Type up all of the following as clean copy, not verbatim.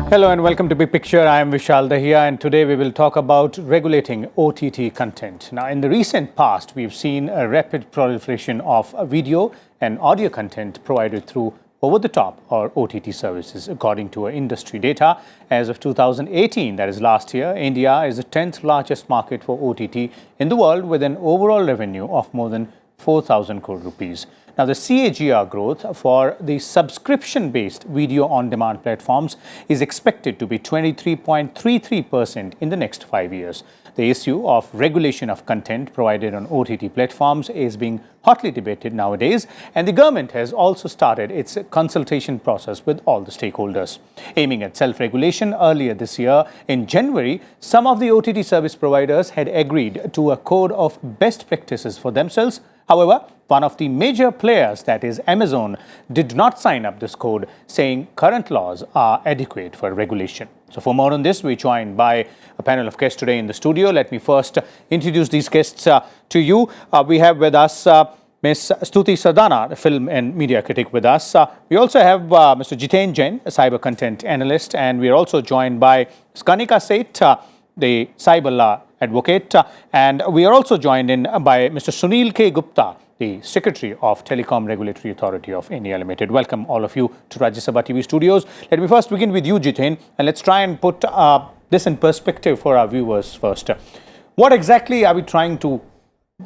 Hello and welcome to Big Picture. I am Vishal Dahiya and today we will talk about regulating OTT content. Now, in the recent past, we've seen a rapid proliferation of video and audio content provided through over-the-top or OTT services. According to industry data, as of 2018, that is last year, India is the 10th largest market for OTT in the world with an overall revenue of more than 4,000 crore rupees. Now, the CAGR growth for the subscription-based video-on-demand platforms is expected to be 23.33% in the next 5 years. The issue of regulation of content provided on OTT platforms is being hotly debated nowadays, and the government has also started its consultation process with all the stakeholders. Aiming at self-regulation, earlier this year, in January, some of the OTT service providers had agreed to a code of best practices for themselves. However, one of the major players, that is Amazon, did not sign up this code, saying current laws are adequate for regulation. So for more on this, we're joined by a panel of guests today in the studio. Let me first introduce these guests to you. We have with us Ms. Stuti Sardana, a film and media critic with us. We also have Mr. Jiten Jain, a cyber content analyst, and we're also joined by Karnika, Seth, the cyber law advocate, and we are also joined in by Mr. Sunil Gupta, the Secretary of Telecom Regulatory Authority of India Limited. Welcome all of you to Rajya Sabha TV studios. Let me first begin with you, Jiten, and let's try and put this in perspective for our viewers first. What exactly are we trying to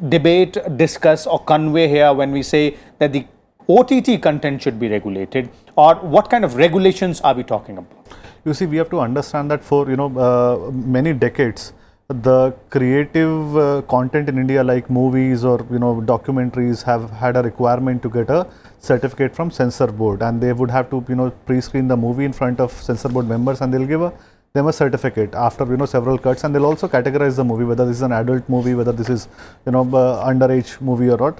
debate, discuss or convey here when we say that the OTT content should be regulated, or what kind of regulations are we talking about? You see, we have to understand that for many decades, the creative content in India, like movies or documentaries, have had a requirement to get a certificate from censor board, and they would have to pre-screen the movie in front of censor board members, and they'll give them a certificate after several cuts, and they'll also categorize the movie, whether this is an adult movie, whether this is underage movie or not.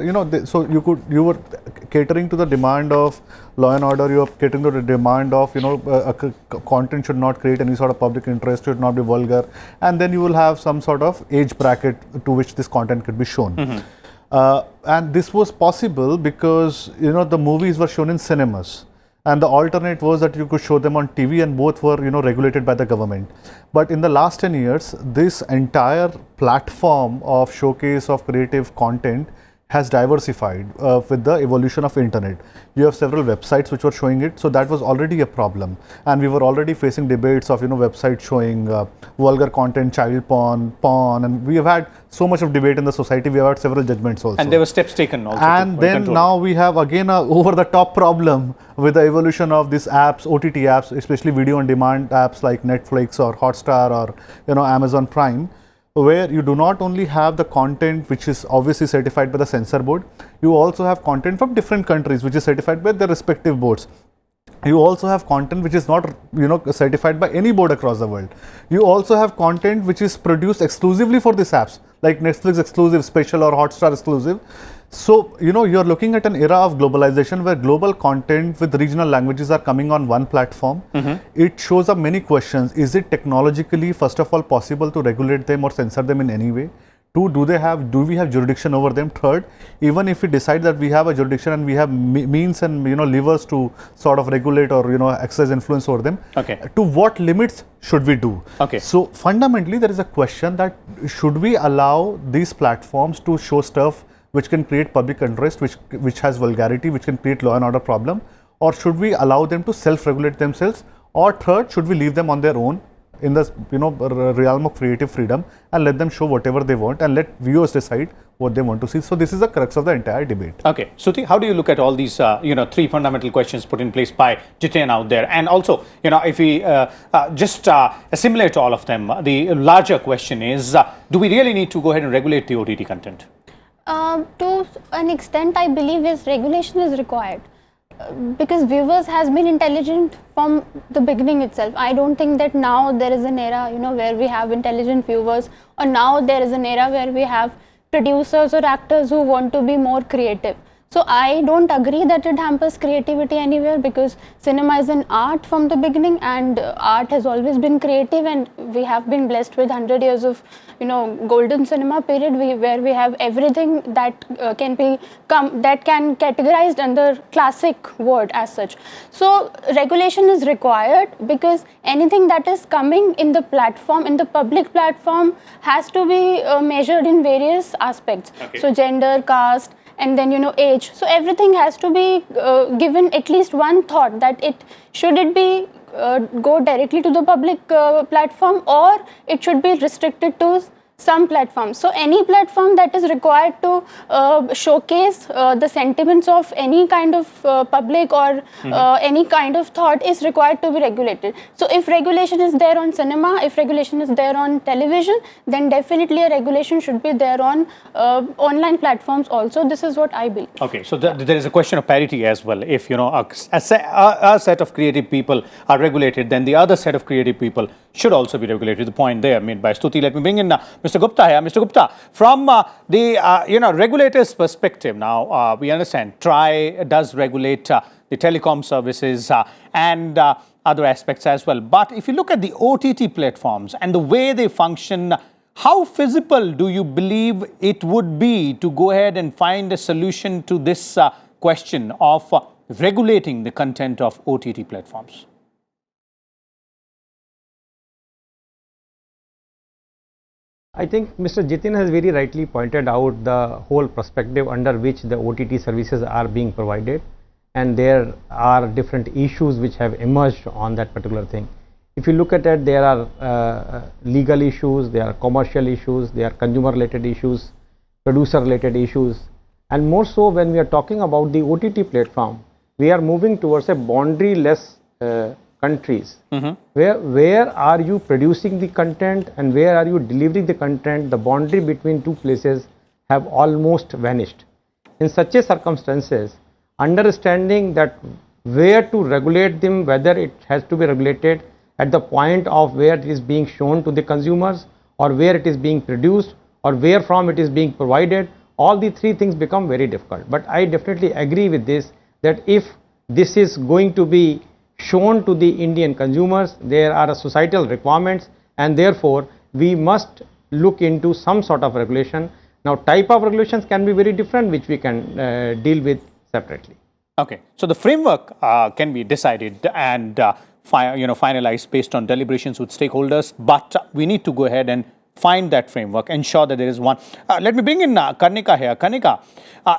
So you were catering to the demand of law and order. You are catering to the demand of content should not create any sort of public interest, should not be vulgar, and then you will have some sort of age bracket to which this content could be shown. And this was possible because the movies were shown in cinemas, and the alternate was that you could show them on TV, and both were regulated by the government. But in the last 10 years, this entire platform of showcase of creative content has diversified with the evolution of internet. You have several websites which were showing it, so that was already a problem, and we were already facing debates of websites showing vulgar content, child porn, and we have had so much of debate in the society. We have had several judgments also, and there were steps taken also. And then now we have again a over-the-top problem with the evolution of these apps, OTT apps, especially video-on-demand apps like Netflix or Hotstar or Amazon Prime, where you do not only have the content which is obviously certified by the censor board, you also have content from different countries which is certified by their respective boards. You also have content which is not certified by any board across the world. You also have content which is produced exclusively for these apps, like Netflix exclusive special or Hotstar exclusive. So you're looking at an era of globalization where global content with regional languages are coming on one platform. It shows up many questions. Is it technologically, first of all, possible to regulate them or censor them in any way? Two, do we have jurisdiction over them? Third, even if we decide that we have a jurisdiction and we have means and levers to sort of regulate or exercise influence over them, to what limits should we do? So fundamentally, there is a question that should we allow these platforms to show stuff which can create public interest, which has vulgarity, which can create law and order problem, or should we allow them to self-regulate themselves? Or third, should we leave them on their own in the realm of creative freedom and let them show whatever they want and let viewers decide what they want to see? So this is the crux of the entire debate. Okay, Stuti, how do you look at all these three fundamental questions put in place by Jiten out there? And also, if we just assimilate all of them, the larger question is, do we really need to go ahead and regulate the OTT content? To an extent, I believe regulation is required because viewers has been intelligent from the beginning itself. I don't think that now there is an era, where we have intelligent viewers, or now there is an era where we have producers or actors who want to be more creative. So I don't agree that it hampers creativity anywhere, because cinema is an art from the beginning, and art has always been creative, and we have been blessed with 100 years of golden cinema period, where we have everything that can be that can categorized under classic word as such. So regulation is required, because anything that is coming in the platform, in the public platform, has to be measured in various aspects. Okay. So gender, caste, and then age. So everything has to be given at least one thought, that should it be go directly to the public platform, or it should be restricted to some platforms. So any platform that is required to showcase the sentiments of any kind of public or any kind of thought is required to be regulated. So if regulation is there on cinema, if regulation is there on television, then definitely a regulation should be there on online platforms also. This is what I believe. Okay, so there is a question of parity as well. If a set of creative people are regulated, then the other set of creative people should also be regulated. The point there made by Stuti. Let me bring in Mr. Gupta here. Mr. Gupta, from the regulators' perspective, now we understand Trai does regulate the telecom services and other aspects as well. But if you look at the OTT platforms and the way they function, how feasible do you believe it would be to go ahead and find a solution to this question of regulating the content of OTT platforms? I think Mr. Jiten has very rightly pointed out the whole perspective under which the OTT services are being provided, and there are different issues which have emerged on that particular thing. If you look at it, there are legal issues, there are commercial issues, there are consumer related issues, producer related issues, and more so when we are talking about the OTT platform, we are moving towards a boundary-less countries. Where are you producing the content and where are you delivering the content? The boundary between two places have almost vanished. In such a circumstances, understanding that where to regulate them, whether it has to be regulated at the point of where it is being shown to the consumers, or where it is being produced, or where from it is being provided, all the three things become very difficult. But I definitely agree with this, that if this is going to be shown to the Indian consumers, there are societal requirements, and therefore we must look into some sort of regulation. Now, type of regulations can be very different, which we can deal with separately. Okay, so the framework can be decided and finalized based on deliberations with stakeholders, but we need to go ahead and find that framework, ensure that there is one. Let me bring in Karnika here. Karnika,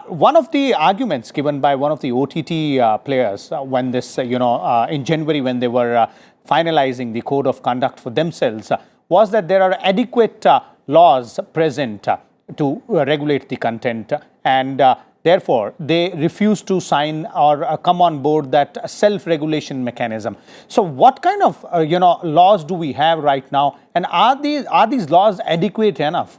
one of the arguments given by one of the OTT players when this, in January when they were finalizing the code of conduct for themselves was that there are adequate laws present to regulate the content, and therefore they refuse to sign or come on board that self-regulation mechanism. So what kind of laws do we have right now, and are these laws adequate enough?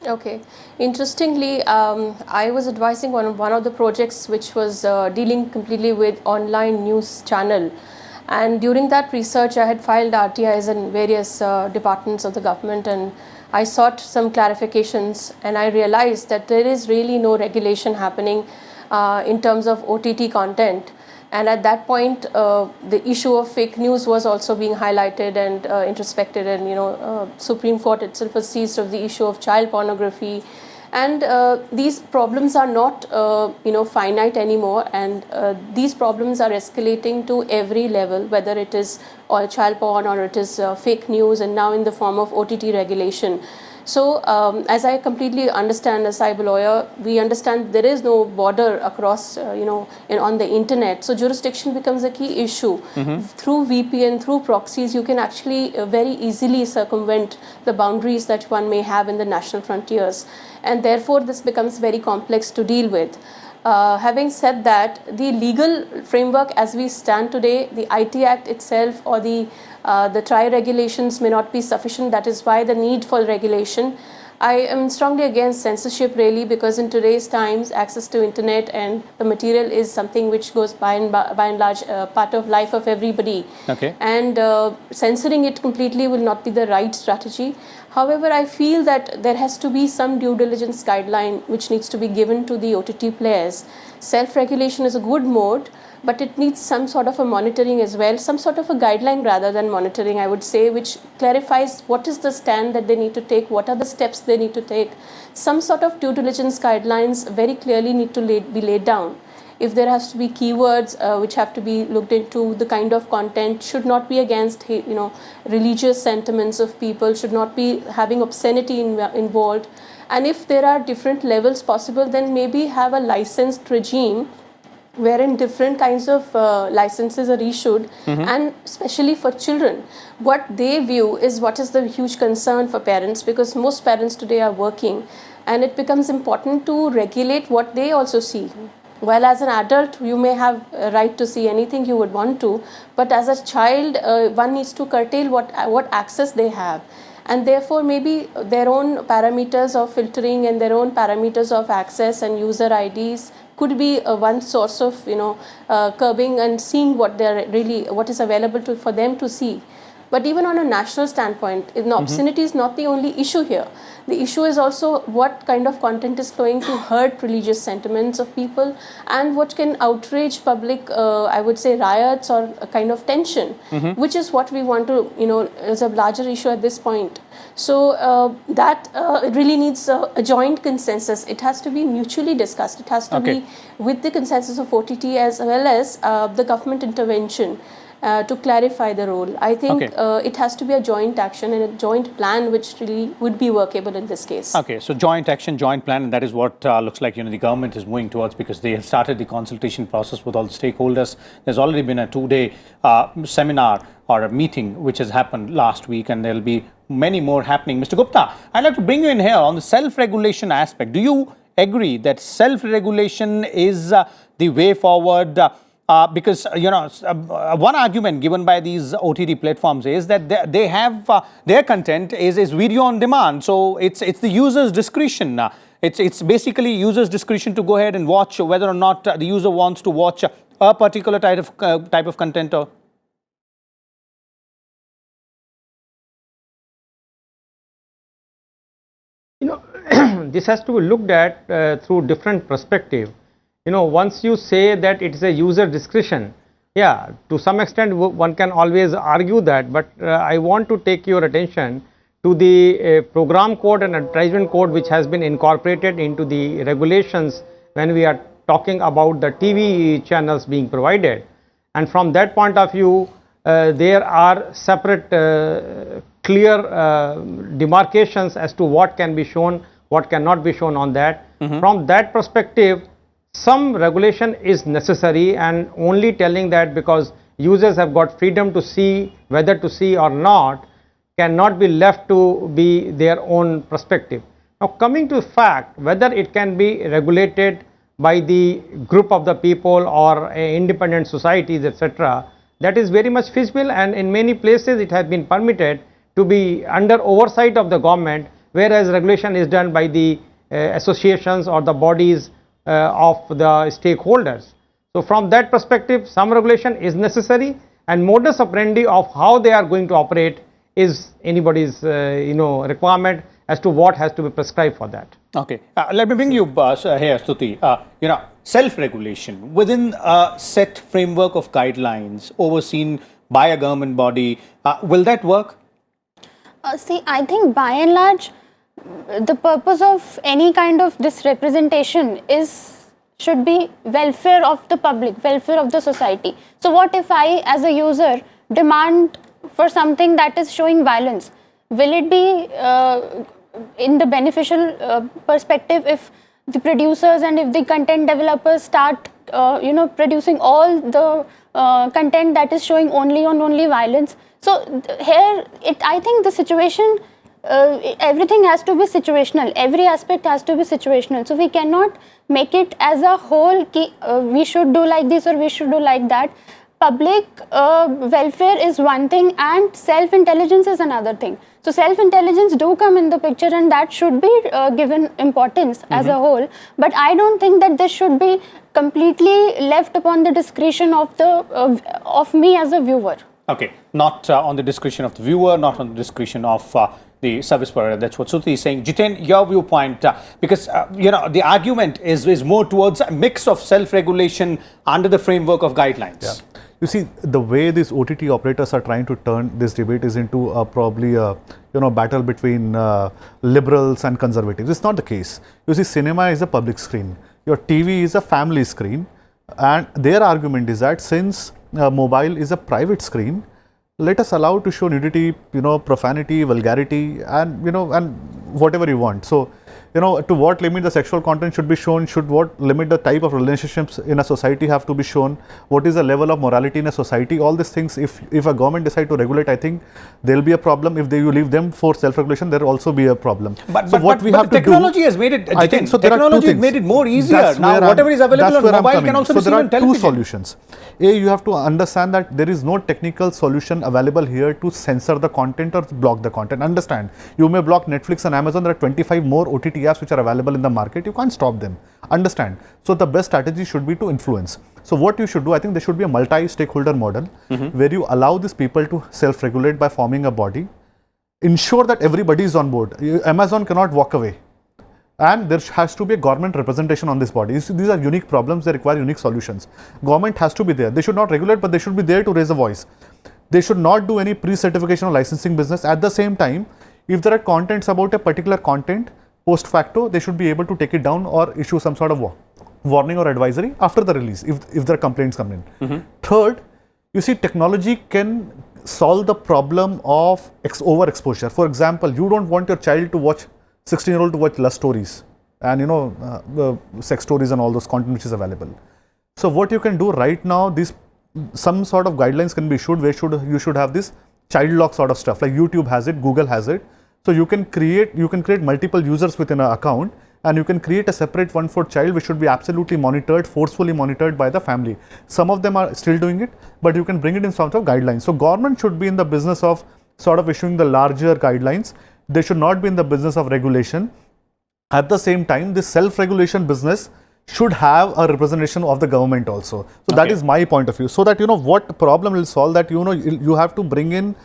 Okay. Interestingly, I was advising on one of the projects which was dealing completely with online news channel, and during that research I had filed RTIs in various departments of the government, and I sought some clarifications, and I realized that there is really no regulation happening in terms of OTT content. And at that point, the issue of fake news was also being highlighted and introspected, and Supreme Court itself was seized of the issue of child pornography. And these problems are not finite anymore, and these problems are escalating to every level, whether it is child porn or it is fake news, and now in the form of OTT regulation. So as I completely understand as cyber lawyer, we understand there is no border across on the internet, so jurisdiction becomes a key issue. Through VPN, through proxies, you can actually very easily circumvent the boundaries that one may have in the national frontiers, and therefore this becomes very complex to deal with. Having said that, the legal framework as we stand today, the IT Act itself or the Trai regulations may not be sufficient. That is why the need for regulation. I am strongly against censorship really, because in today's times access to internet and the material is something which goes by and large part of life of everybody. Okay. And censoring it completely will not be the right strategy. However, I feel that there has to be some due diligence guideline which needs to be given to the OTT players. Self-regulation is a good mode, but it needs some sort of a monitoring as well, some sort of a guideline rather than monitoring, I would say, which clarifies what is the stand that they need to take, what are the steps they need to take. Some sort of due diligence guidelines very clearly need to be laid down. If there has to be keywords which have to be looked into, the kind of content should not be against, religious sentiments of people, should not be having obscenity involved. And if there are different levels possible, then maybe have a licensed regime wherein different kinds of licenses are issued, and especially for children. What they view is what is the huge concern for parents, because most parents today are working, and it becomes important to regulate what they also see. While as an adult, you may have a right to see anything you would want to, but as a child, one needs to curtail what access they have. And therefore, maybe their own parameters of filtering and their own parameters of access and user IDs could be one source of, curbing and seeing what is available for them to see. But even on a national standpoint, obscenity is not the only issue here. The issue is also what kind of content is going to hurt religious sentiments of people, and what can outrage public, I would say, riots or a kind of tension, which is what we want to, is a larger issue at this point. So that it really needs a joint consensus. It has to be mutually discussed. It has to be with the consensus of OTT as well as the government intervention. To clarify the role. I think it has to be a joint action and a joint plan which really would be workable in this case. Okay, so joint action, joint plan, and that is what looks like the government is moving towards, because they have started the consultation process with all the stakeholders. There's already been a 2-day seminar or a meeting which has happened last week, and there will be many more happening. Mr. Gupta, I'd like to bring you in here on the self-regulation aspect. Do you agree that self-regulation is the way forward? Because one argument given by these OTT platforms is that they have their content is video on demand, so it's the user's discretion. It's basically user's discretion to go ahead and watch whether or not the user wants to watch a particular type of content. Or this has to be looked at through different perspective. Once you say that it is a user discretion, yeah, to some extent one can always argue that, but I want to take your attention to the program code and advertisement code which has been incorporated into the regulations when we are talking about the TV channels being provided. And from that point of view, there are separate clear demarcations as to what can be shown, what cannot be shown on that. From that perspective, some regulation is necessary, and only telling that because users have got freedom to see whether to see or not cannot be left to be their own perspective. Now, coming to fact whether it can be regulated by the group of the people or independent societies, etc., that is very much feasible, and in many places it has been permitted to be under oversight of the government, whereas regulation is done by the associations or the bodies of the stakeholders. So from that perspective, some regulation is necessary, and modus operandi of how they are going to operate is anybody's requirement as to what has to be prescribed for that. Okay, let me bring you here, Stuti. Self-regulation within a set framework of guidelines overseen by a government body, will that work? See, I think by and large, the purpose of any kind of this representation should be welfare of the public, welfare of the society. So what if I as a user demand for something that is showing violence? Will it be in the beneficial perspective if the producers and if the content developers start producing all the content that is showing only violence? So here I think the situation, everything has to be situational, every aspect has to be situational. So we cannot make it as a whole we should do like this or we should do like that. public welfare is one thing and self-intelligence is another thing. So self-intelligence do come in the picture, and that should be given importance as a whole. But I don't think that this should be completely left upon the discretion of the of me as a viewer. Okay, not on the discretion of the viewer, not on the discretion of the service provider. That's what Stuti is saying. Jiten, your viewpoint, because the argument is more towards a mix of self-regulation under the framework of guidelines. Yeah. You see, the way these OTT operators are trying to turn this debate is into probably a battle between liberals and conservatives. It's not the case. You see, cinema is a public screen. Your TV is a family screen, and their argument is that since mobile is a private screen, let us allow to show nudity, profanity, vulgarity, and and whatever you want. So, to what limit the sexual content should be shown, what limit the type of relationships in a society have to be shown, what is the level of morality in a society, all these things, if a government decide to regulate, I think there will be a problem. If you leave them for self-regulation, there will also be a problem. But technology has made it, I think, so technology has made it more easier. Now, whatever is available on mobile can also be seen on television. So there are two solutions. A, you have to understand that there is no technical solution available here to censor the content or block the content. Understand, you may block Netflix and Amazon. There are 25 more OTT apps which are available in the market. You can't stop them. Understand. So the best strategy should be to influence. So what you should do, I think there should be a multi-stakeholder model where you allow these people to self-regulate by forming a body. Ensure that everybody is on board. Amazon cannot walk away. And there has to be a government representation on this body. These are unique problems, they require unique solutions. Government has to be there. They should not regulate, but they should be there to raise a voice. They should not do any pre-certification or licensing business. At the same time, if there are contents about a particular content, post facto, they should be able to take it down or issue some sort of warning or advisory after the release, if there are complaints come in. Third, you see, technology can solve the problem of overexposure. For example, you don't want your child to watch 16-year-old to watch lust stories and the sex stories and all those content which is available. So what you can do right now, some sort of guidelines can be issued where you should have this child lock sort of stuff, like YouTube has it, Google has it. So you can create multiple users within an account, and you can create a separate one for child which should be absolutely monitored, forcefully monitored by the family. Some of them are still doing it, but you can bring it in sort of guidelines. So government should be in the business of sort of issuing the larger guidelines. They should not be in the business of regulation. At the same time, this self-regulation business should have a representation of the government also. So that is my point of view. So that what problem will solve that, you have to bring in,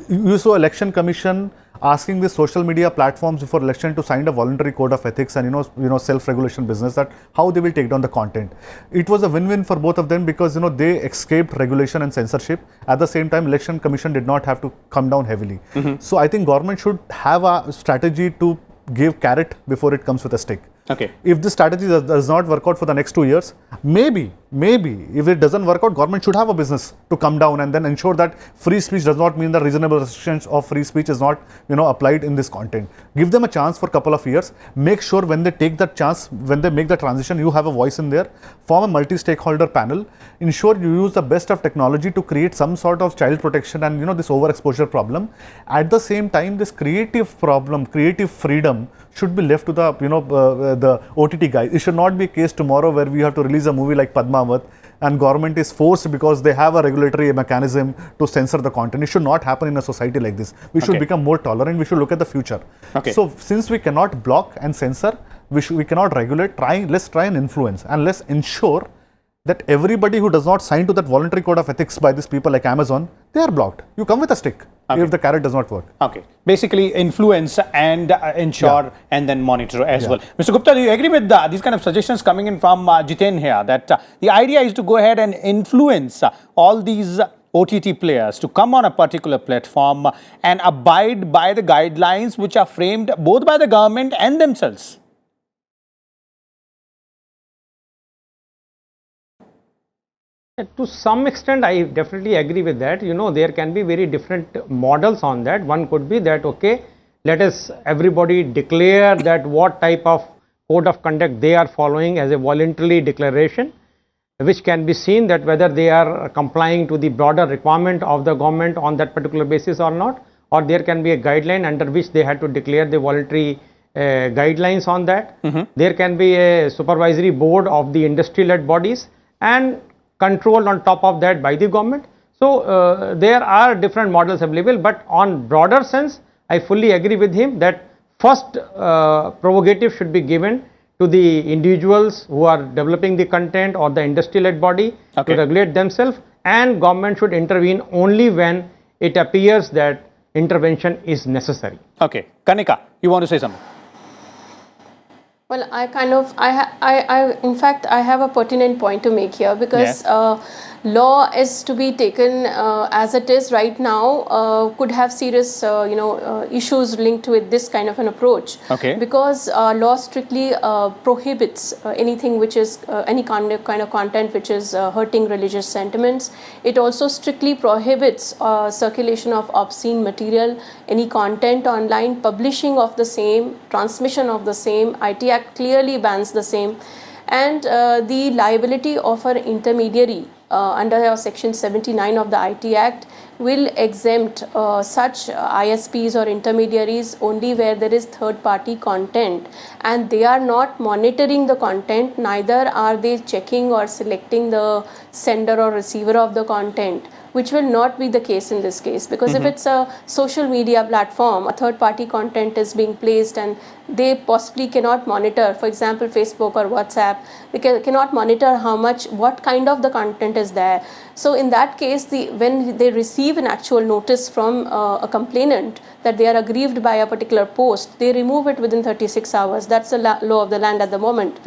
you saw election commission asking the social media platforms before election to sign a voluntary code of ethics and self-regulation business, that how they will take down the content. It was a win-win for both of them because they escaped regulation and censorship. At the same time, election commission did not have to come down heavily. So I think government should have a strategy to give carrot before it comes with a stick. Okay. If this strategy does not work out for the next 2 years, maybe if it doesn't work out, government should have a business to come down and then ensure that free speech does not mean the reasonable restrictions of free speech is not applied in this content. Give them a chance for a couple of years. Make sure when they take that chance, when they make the transition, you have a voice in there. Form a multi-stakeholder panel. Ensure you use the best of technology to create some sort of child protection and this overexposure problem. At the same time, this creative problem, creative freedom should be left to the OTT guys. It should not be a case tomorrow where we have to release a movie like Padmavat and government is forced because they have a regulatory mechanism to censor the content. It should not happen in a society like this. We should become more tolerant. We should look at the future. So since we cannot block and censor, we cannot regulate, let's try and influence, and let's ensure that everybody who does not sign to that voluntary code of ethics by these people like Amazon, they are blocked. You come with a stick if the carrot does not work. Okay. Basically influence and ensure and then monitor as well. Mr. Gupta, do you agree with these kind of suggestions coming in from Jiten here, that the idea is to go ahead and influence all these OTT players to come on a particular platform and abide by the guidelines which are framed both by the government and themselves? To some extent, I definitely agree with that. There can be very different models on that. One could be that, let us everybody declare that what type of code of conduct they are following as a voluntary declaration, which can be seen that whether they are complying to the broader requirement of the government on that particular basis or not, or there can be a guideline under which they had to declare the voluntary guidelines on that. There can be a supervisory board of the industry-led bodies, and controlled on top of that by the government. So there are different models available, but on broader sense, I fully agree with him that first prerogative should be given to the individuals who are developing the content or the industry-led body to regulate themselves, and government should intervene only when it appears that intervention is necessary. Okay, Karnika, you want to say something? Well, in fact, I have a pertinent point to make here, because law is to be taken as it is right now, could have serious, issues linked with this kind of an approach. Okay. Because law strictly prohibits anything which is any kind of content which is hurting religious sentiments. It also strictly prohibits circulation of obscene material, any content online, publishing of the same, transmission of the same. IT Act clearly bans the same. And the liability of an intermediary under section 79 of the IT Act will exempt such ISPs or intermediaries only where there is third party content and they are not monitoring the content, neither are they checking or selecting the sender or receiver of the content, which will not be the case in this case, because if it's a social media platform, a third party content is being placed and they possibly cannot monitor, for example Facebook or WhatsApp, they cannot monitor what kind of the content is there. So in that case, when they receive an actual notice from a complainant that they are aggrieved by a particular post, they remove it within 36 hours. That's the law of the land at the moment.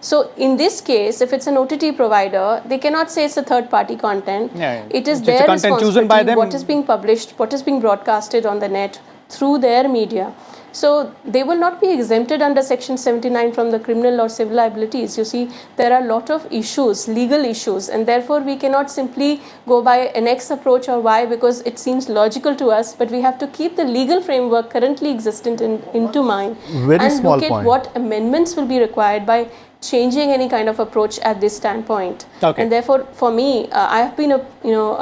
So in this case, if it's an OTT provider, they cannot say it's a third party content. It is their responsibility what is being published, what is being broadcasted on the net through their media. So they will not be exempted under section 79 from the criminal or civil liabilities. You see, there are a lot of issues, legal issues, and therefore we cannot simply go by an X approach or Y because it seems logical to us, but we have to keep the legal framework currently existent into mind and look at what amendments will be required by changing any kind of approach at this standpoint. And therefore, for me, I have been a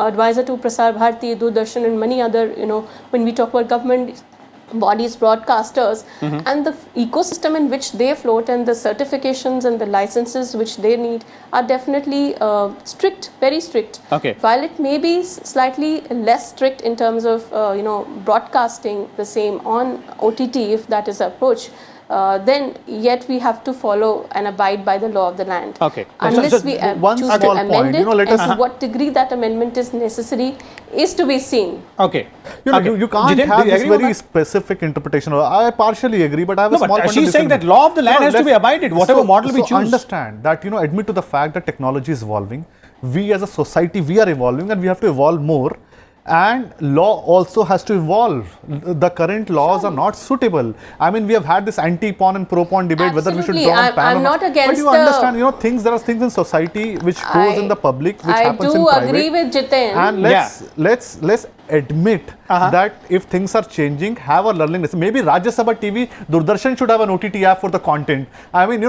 advisor to Prasar Bharati, Doordarshan, and many other, when we talk about government bodies, broadcasters, and the ecosystem in which they float and the certifications and the licenses which they need are definitely strict, very strict. While it may be slightly less strict in terms of broadcasting the same on OTT, if that is the approach, then yet we have to follow and abide by the law of the land. Unless we choose to amend it, and to what degree that amendment is necessary is to be seen. You can't have this very specific interpretation. I partially agree, but I have a small point. She's saying that law of the land has to be abided, whatever model we choose. Understand that, admit to the fact that technology is evolving. We as a society, we are evolving and we have to evolve more. And law also has to evolve. The current laws are not suitable. I mean, we have had this anti-porn and pro-porn debate whether we should draw a ban or not. But you understand, there are things in society which goes in the public, which happens in private. I do agree with Jiten. And let's admit that if things are changing, have a learning lesson. Maybe Rajya Sabha TV, Doordarshan should have an OTT app for the content. I mean,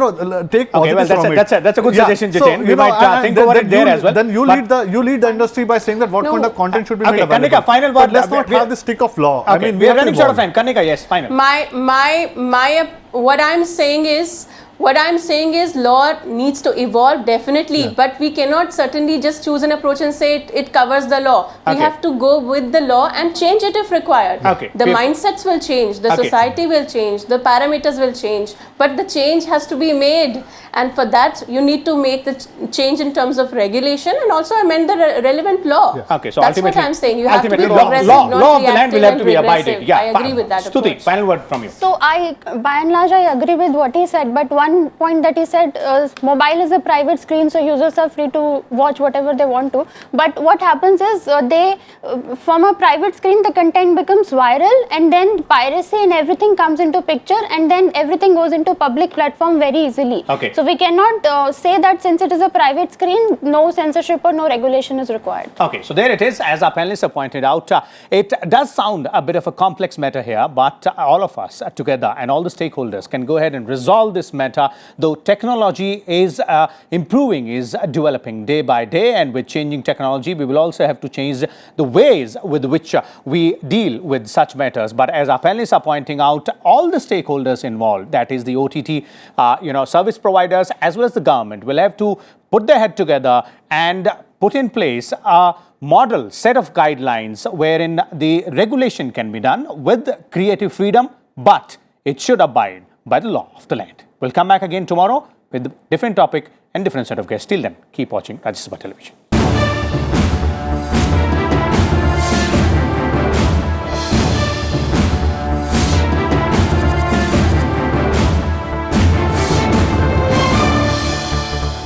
take positives from it. That's a good suggestion, Jiten. We might think over it there as well. Then you lead the industry by saying that what kind of content should be made available. Karnika, final word. Let's not have this stick of law. I mean, we are running short of time. Karnika, yes, final. What I'm saying is law needs to evolve definitely, but we cannot certainly just choose an approach and say it covers the law. We have to go with the law and change it if required. The mindsets will change, the society will change, the parameters will change, but the change has to be made. And for that, you need to make the change in terms of regulation and also amend the relevant law. So that's what I'm saying. You have to be progressive, law of the land will have to be abided. I agree with that approach. Stuti, final word from you. So by and large, I agree with what he said. But one point that he said, mobile is a private screen, so users are free to watch whatever they want to. But what happens is from a private screen, the content becomes viral, and then piracy and everything comes into picture, and then everything goes into public platform very easily. So we cannot say that since it is a private screen, no censorship or no regulation is required. So there it is. As our panelists have pointed out, it does sound a bit of a complex matter here, but all of us together and all the stakeholders can go ahead and resolve this matter that though technology is improving, is developing day by day, and with changing technology, we will also have to change the ways with which we deal with such matters. But as our panelists are pointing out, all the stakeholders involved, that is the OTT, service providers as well as the government, will have to put their head together and put in place a model set of guidelines wherein the regulation can be done with creative freedom, but it should abide by the law of the land. We'll come back again tomorrow with a different topic and different set of guests. Till then, keep watching Rajya Sabha Television.